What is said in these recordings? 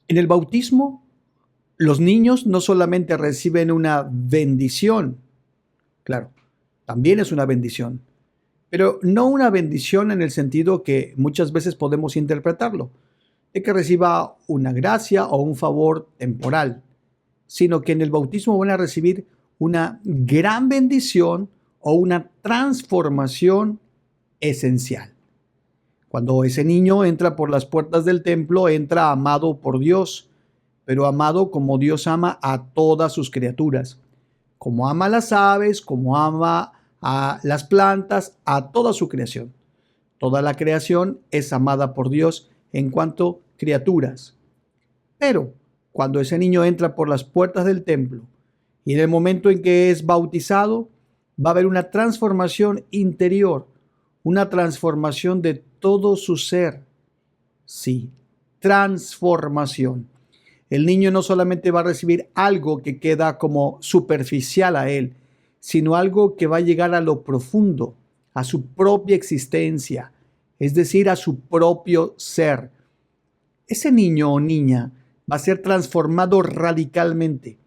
En el bautismo, los niños no solamente reciben una bendición, claro, también es una bendición, pero no una bendición en el sentido que muchas veces podemos interpretarlo, de que reciba una gracia o un favor temporal, sino que en el bautismo van a recibir una gran bendición o una transformación esencial. Cuando ese niño entra por las puertas del templo, entra amado por Dios, pero amado como Dios ama a todas sus criaturas, como ama a las aves, como ama a las plantas, a toda su creación. Toda la creación es amada por Dios en cuanto criaturas. Pero cuando ese niño entra por las puertas del templo y en el momento en que es bautizado, va a haber una transformación interior, una transformación de todo su ser. Sí, transformación. El niño no solamente va a recibir algo que queda como superficial a él, sino algo que va a llegar a lo profundo, a su propia existencia, es decir, a su propio ser. Ese niño o niña va a ser transformado radicalmente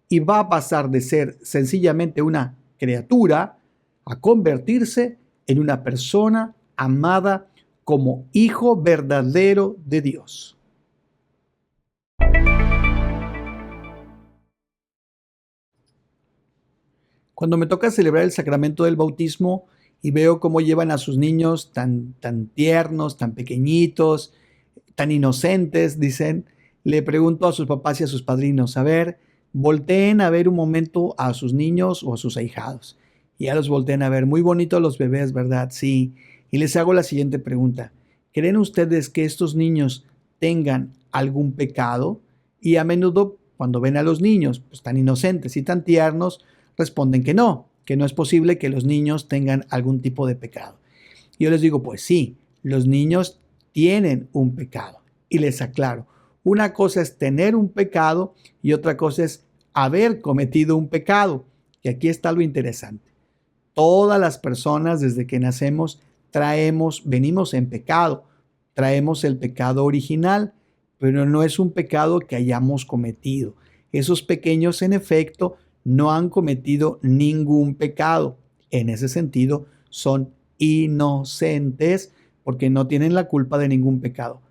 y va a pasar de ser sencillamente una criatura a convertirse en una persona amada como hijo verdadero de Dios. Cuando me toca celebrar el sacramento del bautismo y veo cómo llevan a sus niños tan tiernos, tan pequeñitos, tan inocentes, dicen, le pregunto a sus papás y a sus padrinos, a ver, volteen a ver un momento a sus niños o a sus ahijados. Y ya los volteen a ver, muy bonitos los bebés, ¿verdad? Sí. Y les hago la siguiente pregunta, ¿creen ustedes que estos niños tengan algún pecado? Y a menudo, cuando ven a los niños pues, tan inocentes y tan tiernos, responden que no es posible que los niños tengan algún tipo de pecado. Y yo les digo, pues sí, los niños tienen un pecado. Y les aclaro, una cosa es tener un pecado y otra cosa es haber cometido un pecado. Y aquí está lo interesante. Todas las personas desde que nacemos venimos en pecado, traemos el pecado original, pero no es un pecado que hayamos cometido. Esos pequeños, en efecto, no han cometido ningún pecado. En ese sentido, son inocentes porque no tienen la culpa de ningún pecado.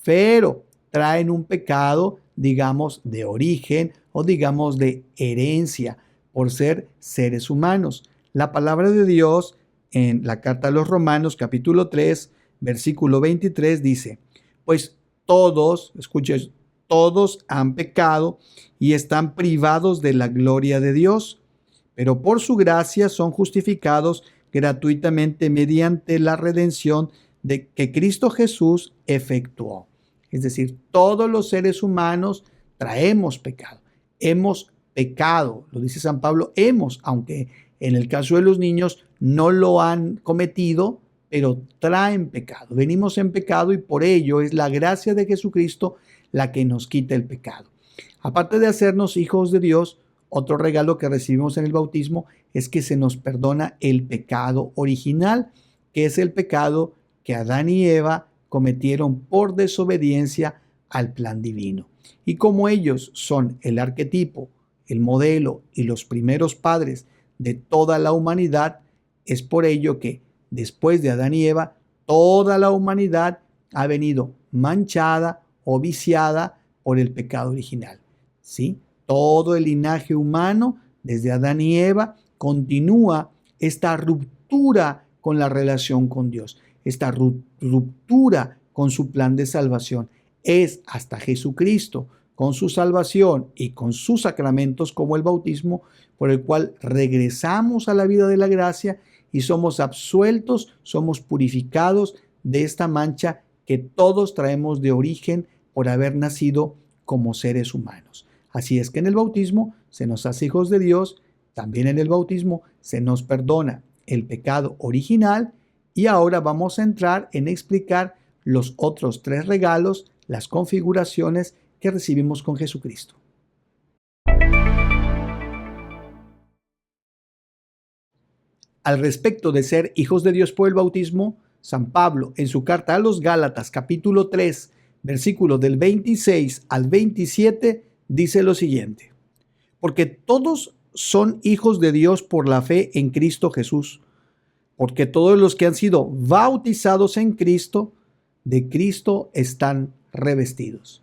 Pero traen un pecado, digamos, de origen o digamos de herencia por ser seres humanos. La palabra de Dios en la carta a los Romanos, capítulo 3, versículo 23, dice, pues todos, escuchen, todos han pecado y están privados de la gloria de Dios, pero por su gracia son justificados gratuitamente mediante la redención de que Cristo Jesús efectuó. Es decir, todos los seres humanos traemos pecado. Hemos pecado, lo dice San Pablo, aunque en el caso de los niños no lo han cometido, pero traen pecado. Venimos en pecado y por ello es la gracia de Jesucristo la que nos quita el pecado. Aparte de hacernos hijos de Dios, otro regalo que recibimos en el bautismo es que se nos perdona el pecado original, que es el pecado que Adán y Eva cometieron por desobediencia al plan divino. Y como ellos son el arquetipo, el modelo y los primeros padres de toda la humanidad, es por ello que después de Adán y Eva, toda la humanidad ha venido manchada o viciada por el pecado original. ¿Sí? Todo el linaje humano, desde Adán y Eva, continúa esta ruptura con la relación con Dios, esta ruptura con su plan de salvación. Es hasta Jesucristo, con su salvación y con sus sacramentos como el bautismo, por el cual regresamos a la vida de la gracia y somos absueltos, somos purificados de esta mancha que todos traemos de origen por haber nacido como seres humanos. Así es que en el bautismo se nos hace hijos de Dios, también en el bautismo se nos perdona el pecado original y ahora vamos a entrar en explicar los otros tres regalos, las configuraciones que recibimos con Jesucristo. Al respecto de ser hijos de Dios por el bautismo, San Pablo, en su carta a los Gálatas, capítulo 3, versículos del 26 al 27, dice lo siguiente: porque todos son hijos de Dios por la fe en Cristo Jesús, porque todos los que han sido bautizados en Cristo, de Cristo están revestidos.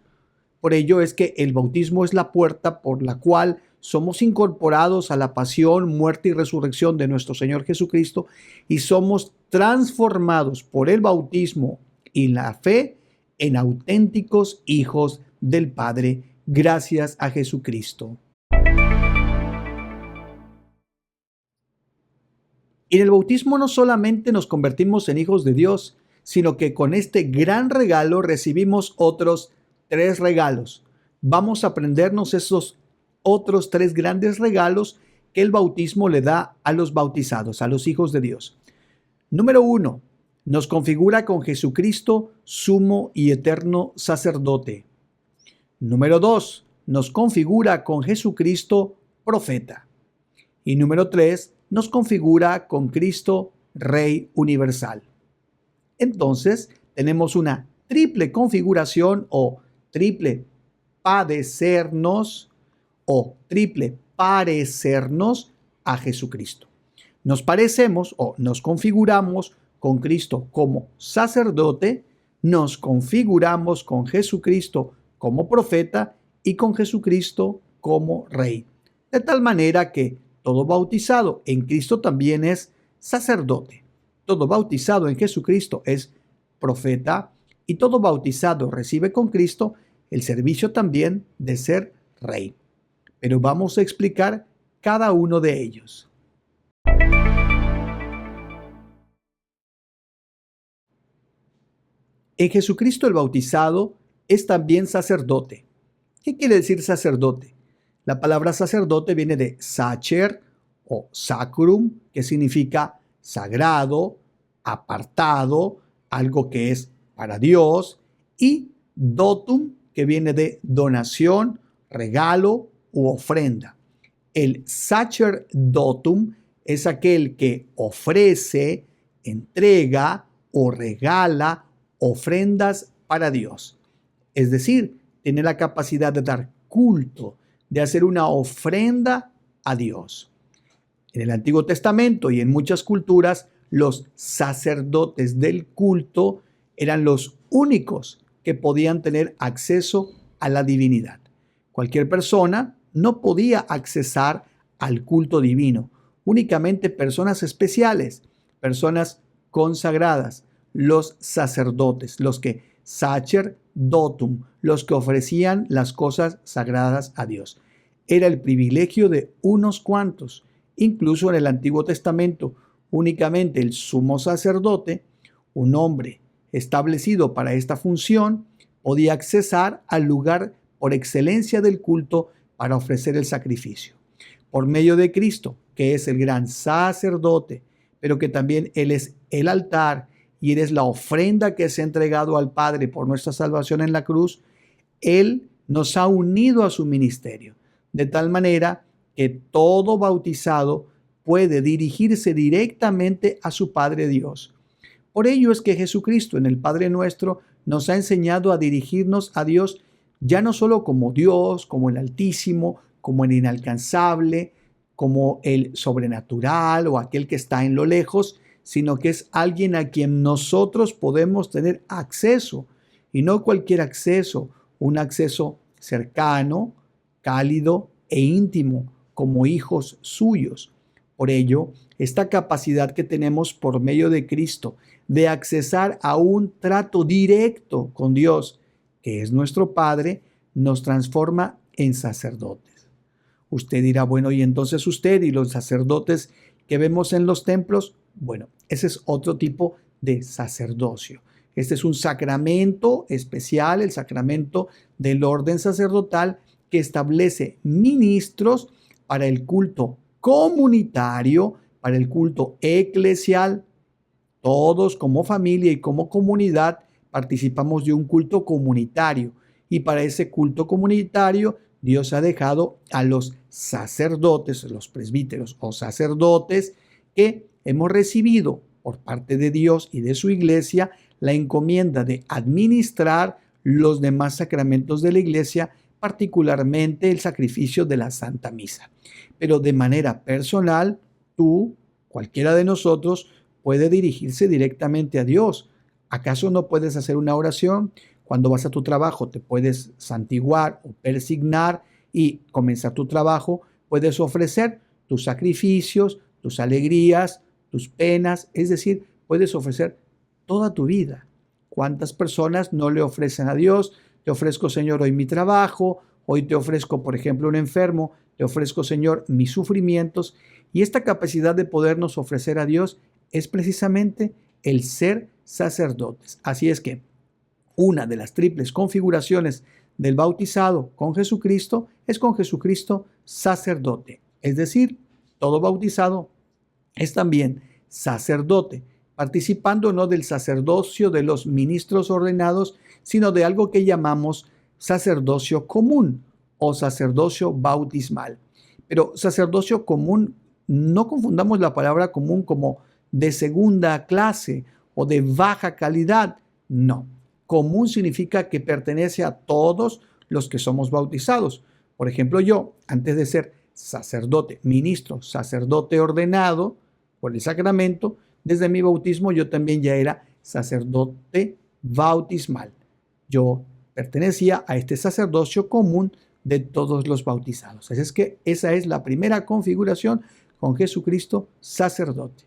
Por ello es que el bautismo es la puerta por la cual somos incorporados a la pasión, muerte y resurrección de nuestro Señor Jesucristo y somos transformados por el bautismo y la fe en auténticos hijos del Padre, gracias a Jesucristo. Y en el bautismo no solamente nos convertimos en hijos de Dios, sino que con este gran regalo recibimos otros 3 regalos. Vamos a aprendernos esos otros 3 grandes regalos que el bautismo le da a los bautizados, a los hijos de Dios. Número 1, nos configura con Jesucristo, sumo y eterno sacerdote. Número 2, nos configura con Jesucristo, profeta. Y número 3, nos configura con Cristo, Rey universal. Entonces, tenemos una triple configuración o triple padecernos o triple parecernos a Jesucristo. Nos parecemos o nos configuramos con Cristo como sacerdote, nos configuramos con Jesucristo como profeta y con Jesucristo como Rey. De tal manera que todo bautizado en Cristo también es sacerdote. Todo bautizado en Jesucristo es profeta y todo bautizado recibe con Cristo el servicio también de ser rey. Pero vamos a explicar cada uno de ellos. En Jesucristo el bautizado es también sacerdote. ¿Qué quiere decir sacerdote? La palabra sacerdote viene de sacer o sacrum, que significa sagrado, apartado, algo que es para Dios, y dotum, que viene de donación, regalo u ofrenda. El sacerdotum es aquel que ofrece, entrega o regala ofrendas para Dios. Es decir, tiene la capacidad de dar culto, de hacer una ofrenda a Dios. En el Antiguo Testamento y en muchas culturas, los sacerdotes del culto eran los únicos que podían tener acceso a la divinidad. Cualquier persona no podía accesar al culto divino. Únicamente personas especiales, personas consagradas, los sacerdotes, los que sacerdotum, los que ofrecían las cosas sagradas a Dios. Era el privilegio de unos cuantos. Incluso en el Antiguo Testamento, únicamente el sumo sacerdote, un hombre establecido para esta función, podía accesar al lugar por excelencia del culto para ofrecer el sacrificio. Por medio de Cristo, que es el gran sacerdote, pero que también Él es el altar y Él es la ofrenda que se ha entregado al Padre por nuestra salvación en la cruz, Él nos ha unido a su ministerio, de tal manera que todo bautizado puede dirigirse directamente a su Padre Dios. Por ello es que Jesucristo en el Padre Nuestro nos ha enseñado a dirigirnos a Dios ya no solo como Dios, como el Altísimo, como el inalcanzable, como el sobrenatural o aquel que está en lo lejos, sino que es alguien a quien nosotros podemos tener acceso, y no cualquier acceso, un acceso cercano, cálido e íntimo, como hijos suyos. Por ello, esta capacidad que tenemos por medio de Cristo de accesar a un trato directo con Dios, que es nuestro Padre, nos transforma en sacerdotes. Usted dirá, bueno, ¿y entonces usted y los sacerdotes que vemos en los templos? Bueno, ese es otro tipo de sacerdocio. Este es un sacramento especial, el sacramento del orden sacerdotal, que establece ministros para el culto comunitario, para el culto eclesial. Todos como familia y como comunidad participamos de un culto comunitario, y para ese culto comunitario Dios ha dejado a los sacerdotes, los presbíteros o sacerdotes, que hemos recibido por parte de Dios y de su iglesia la encomienda de administrar los demás sacramentos de la iglesia, particularmente el sacrificio de la Santa Misa. Pero de manera personal, tú, cualquiera de nosotros, puede dirigirse directamente a Dios. ¿Acaso no puedes hacer una oración? Cuando vas a tu trabajo, te puedes santiguar o persignar y comenzar tu trabajo. Puedes ofrecer tus sacrificios, tus alegrías, tus penas, es decir, puedes ofrecer toda tu vida. ¿Cuántas personas no le ofrecen a Dios? Te ofrezco, Señor, hoy mi trabajo, hoy te ofrezco, por ejemplo, un enfermo, te ofrezco, Señor, mis sufrimientos. Y esta capacidad de podernos ofrecer a Dios es precisamente el ser sacerdotes. Así es que una de las triples configuraciones del bautizado con Jesucristo es con Jesucristo sacerdote. Es decir, todo bautizado es también sacerdote, participando no del sacerdocio de los ministros ordenados, sino de algo que llamamos sacerdocio común o sacerdocio bautismal. Pero sacerdocio común, no confundamos la palabra común como de segunda clase o de baja calidad. No, común significa que pertenece a todos los que somos bautizados. Por ejemplo, yo, antes de ser sacerdote, ministro, sacerdote ordenado por el sacramento, desde mi bautismo yo también ya era sacerdote bautismal. Yo pertenecía a este sacerdocio común de todos los bautizados. Así es que esa es la primera configuración con Jesucristo sacerdote.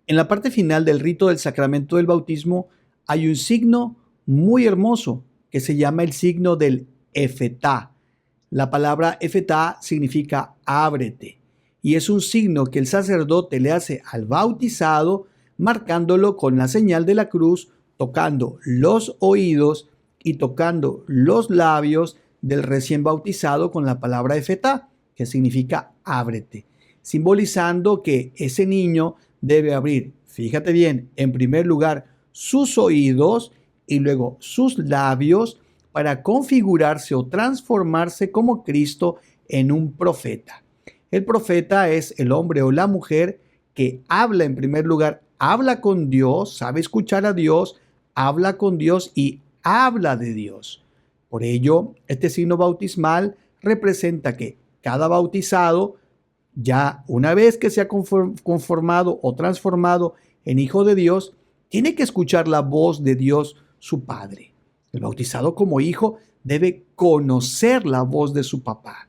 En la parte final del rito del sacramento del bautismo hay un signo muy hermoso que se llama el signo del efetá. La palabra efetá significa ábrete y es un signo que el sacerdote le hace al bautizado, marcándolo con la señal de la cruz, tocando los oídos y tocando los labios del recién bautizado con la palabra efetá, que significa ábrete, simbolizando que ese niño debe abrir, fíjate bien, en primer lugar sus oídos y luego sus labios para configurarse o transformarse como Cristo en un profeta. El profeta es el hombre o la mujer que habla en primer lugar, habla con Dios, sabe escuchar a Dios, habla con Dios y habla de Dios. Por ello, este signo bautismal representa que cada bautizado, ya una vez que se ha conformado o transformado en hijo de Dios, tiene que escuchar la voz de Dios, su Padre. El bautizado como hijo debe conocer la voz de su papá,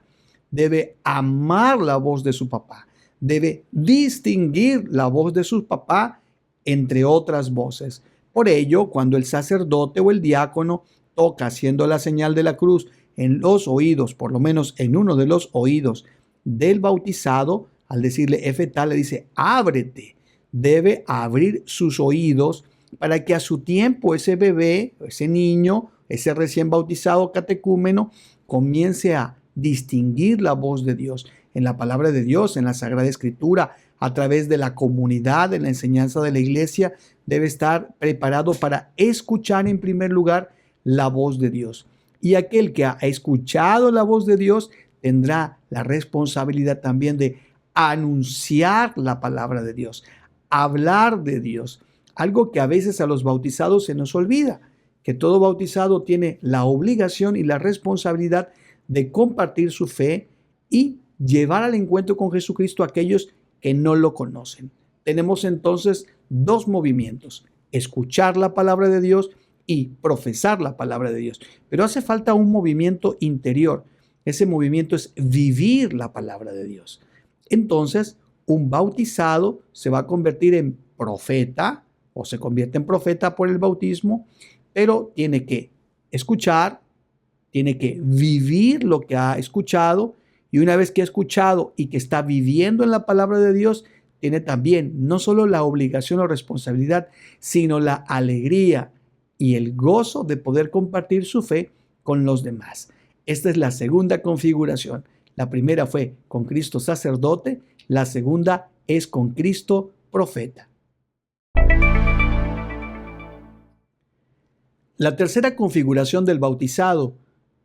debe amar la voz de su papá, debe distinguir la voz de su papá entre otras voces. Por ello, cuando el sacerdote o el diácono toca haciendo la señal de la cruz en los oídos, por lo menos en uno de los oídos del bautizado, al decirle efetá, le dice ábrete, debe abrir sus oídos para que a su tiempo ese bebé, ese niño, ese recién bautizado catecúmeno comience a distinguir la voz de Dios en la palabra de Dios, en la Sagrada Escritura, a través de la comunidad, en la enseñanza de la iglesia. Debe estar preparado para escuchar en primer lugar la voz de Dios. Y aquel que ha escuchado la voz de Dios tendrá la responsabilidad también de anunciar la palabra de Dios, hablar de Dios. Algo que a veces a los bautizados se nos olvida, que todo bautizado tiene la obligación y la responsabilidad de compartir su fe y llevar al encuentro con Jesucristo a aquellos que no lo conocen. Tenemos entonces dos movimientos: escuchar la palabra de Dios y profesar la palabra de Dios. Pero hace falta un movimiento interior. Ese movimiento es vivir la palabra de Dios. Entonces, un bautizado se va a convertir en profeta o se convierte en profeta por el bautismo, pero tiene que escuchar, tiene que vivir lo que ha escuchado, y una vez que ha escuchado y que está viviendo en la palabra de Dios, tiene también no solo la obligación o responsabilidad, sino la alegría y el gozo de poder compartir su fe con los demás. Esta es la segunda configuración. La primera fue con Cristo sacerdote, la segunda es con Cristo profeta. La tercera configuración del bautizado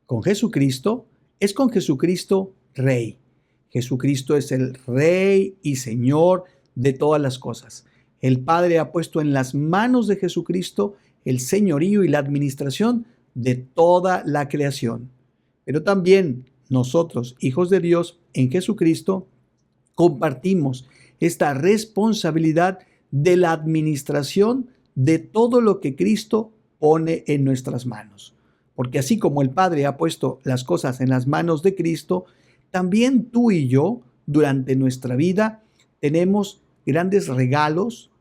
con Jesucristo es con Jesucristo Rey. Jesucristo es el Rey y Señor de todas las cosas. El Padre ha puesto en las manos de Jesucristo el señorío y la administración de toda la creación. Pero también nosotros, hijos de Dios, en Jesucristo, compartimos esta responsabilidad de la administración de todo lo que Cristo pone en nuestras manos. Porque así como el Padre ha puesto las cosas en las manos de Cristo, también tú y yo, durante nuestra vida, tenemos grandes regalos,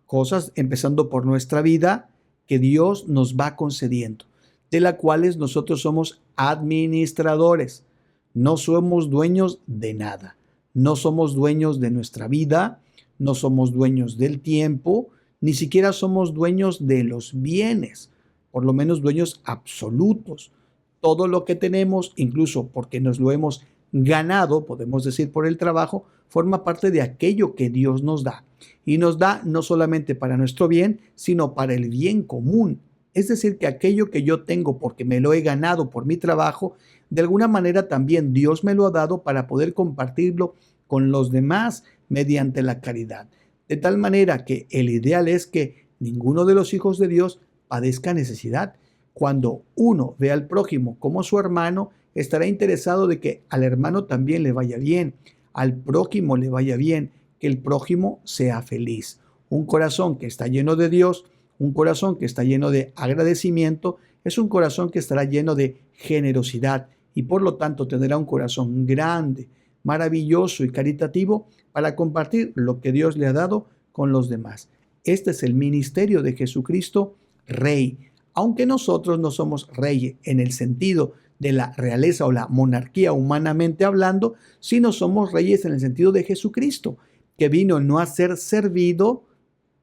cosas, empezando por nuestra vida, que Dios nos va concediendo, de las cuales nosotros somos administradores. No somos dueños de nada. No somos dueños de nuestra vida, no somos dueños del tiempo, ni siquiera somos dueños de los bienes, por lo menos dueños absolutos. Todo lo que tenemos, incluso porque nos lo hemos ganado, podemos decir por el trabajo, forma parte de aquello que Dios nos da. Y nos da no solamente para nuestro bien, sino para el bien común. Es decir, que aquello que yo tengo porque me lo he ganado por mi trabajo, de alguna manera también Dios me lo ha dado para poder compartirlo con los demás mediante la caridad. De tal manera que el ideal es que ninguno de los hijos de Dios padezca necesidad. Cuando uno ve al prójimo como su hermano, estará interesado de que al hermano también le vaya bien, al prójimo le vaya bien, que el prójimo sea feliz. Un corazón que está lleno de Dios, un corazón que está lleno de agradecimiento, es un corazón que estará lleno de generosidad y por lo tanto tendrá un corazón grande, maravilloso y caritativo para compartir lo que Dios le ha dado con los demás. Este es el ministerio de Jesucristo, Rey. Aunque nosotros no somos reyes en el sentido de la realeza o la monarquía humanamente hablando, sino somos reyes en el sentido de Jesucristo, que vino no a ser servido,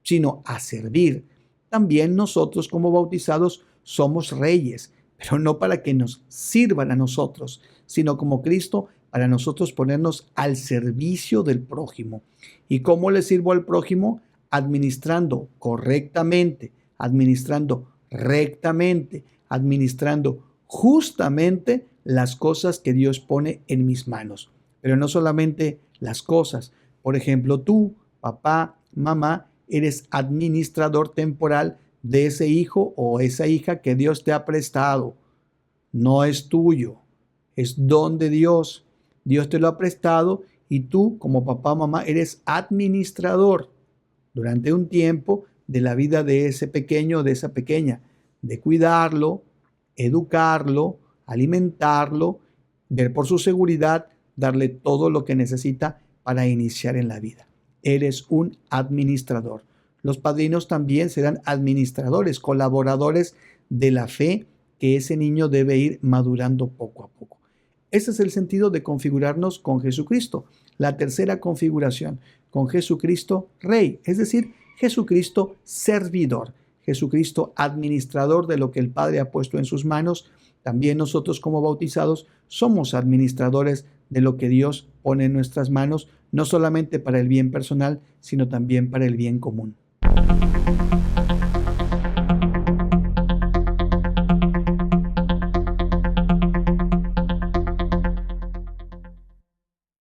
sino a servir. También nosotros como bautizados somos reyes, pero no para que nos sirvan a nosotros, sino como Cristo, para nosotros ponernos al servicio del prójimo. ¿Y cómo le sirvo al prójimo? Administrando correctamente, administrando rectamente, administrando justamente las cosas que Dios pone en mis manos. Pero no solamente las cosas. Por ejemplo, tú, papá, mamá, eres administrador temporal de ese hijo o esa hija que Dios te ha prestado. No es tuyo, es don de Dios. Dios te lo ha prestado y tú, como papá o mamá, eres administrador durante un tiempo de la vida de ese pequeño o de esa pequeña, de cuidarlo, educarlo, alimentarlo, ver por su seguridad, darle todo lo que necesita para iniciar en la vida. Eres un administrador. Los padrinos también serán administradores, colaboradores de la fe que ese niño debe ir madurando poco a poco. Ese es el sentido de configurarnos con Jesucristo. La tercera configuración, con Jesucristo Rey, es decir, Jesucristo servidor, Jesucristo administrador de lo que el Padre ha puesto en sus manos. También nosotros como bautizados somos administradores de lo que Dios pone en nuestras manos, no solamente para el bien personal, sino también para el bien común.